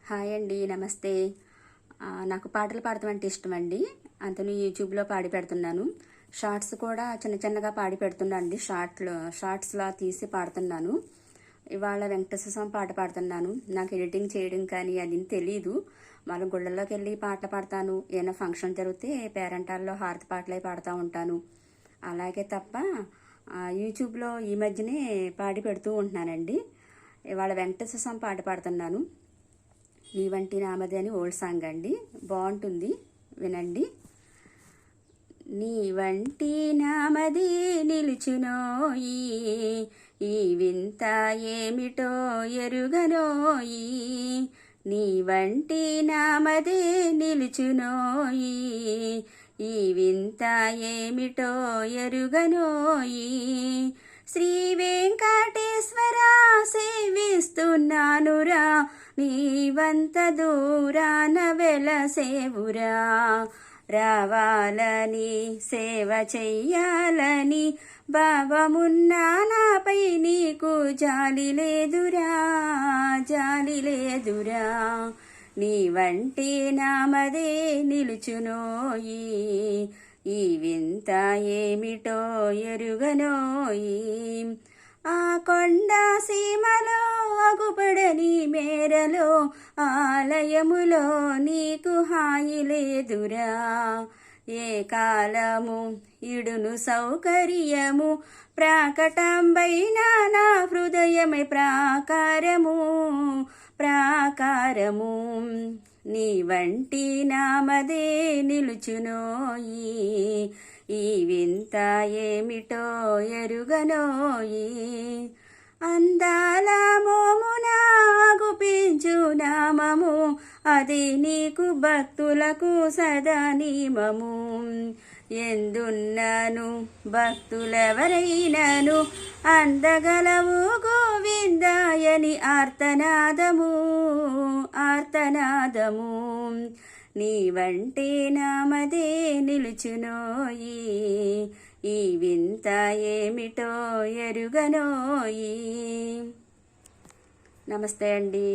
Hi అండి, నమస్తే. నాకు పాటలు పాడటం అంటే ఇష్టం అండి. అందులో యూట్యూబ్లో పాడి పెడుతున్నాను. షార్ట్స్ కూడా చిన్న చిన్నగా పాడి పెడుతున్నాను అండి. షార్ట్స్లా తీసి పాడుతున్నాను. ఇవాళ వెంకటేశ్వర స్వామి పాట పాడుతున్నాను. నాకు ఎడిటింగ్ చేయడం కానీ అది తెలీదు. మన గుళ్ళల్లోకి వెళ్ళి పాటలు పాడతాను. ఏమైనా ఫంక్షన్ జరిగితే పేరెంటాల్లో హారతి పాటలే పాడుతూ ఉంటాను. అలాగే తప్ప యూట్యూబ్లో ఈ మధ్యనే పాడి పెడుతూ ఉంటున్నానండి. ఇవాళ వెంకటేశ్వర స్వామి పాట పాడుతున్నాను. నీ వంటి నామది అని ఓల్డ్ సాంగ్ అండి, బాగుంటుంది, వినండి. నీ వంటి నామది నిలుచునోయి, ఈ వింత ఏమిటో ఎరుగనోయి. నీ వంటి నామదే నిలుచునోయి, ఈ వింత ఏమిటో ఎరుగనోయి. శ్రీ వెంకటేశ్వర సేవిస్తున్నానురా, నీవంత దూరాన వెలసేవురా. రావాలని సేవ చెయ్యాలని భావమున్నా నాపై నీకు జాలి లేదురా, జాలి లేదురా. నీ వంటి నామదే నిలుచునోయి, ఈ వింత ఏమిటో ఎరుగనోయి. ఆ కొండ సీమలో అగుపడని మేరలో ఆలయములో నీకు హాయి లేదురా. ఏ కాలము ఇడును సౌకర్యము ప్రాకటంబైన నా హృదయమే ప్రాకారము, ప్రాకారము. నీ వంటి నామదే నిలుచునోయి, ఈ వింత ఏమిటో ఎరుగనోయి. అందాల మోమున గుపించు నామము, అది నీకు భక్తులకు సదా నియమము. ఎందున్నను భక్తులెవరైనను అందగలవు గోవిందాయని ఆర్తనాదము, ఆర్తనాదము. నీ వంటి నామదే నిలుచునోయి, ఈ వింత ఏమిటో ఎరుగనోయి. నమస్తే అండి.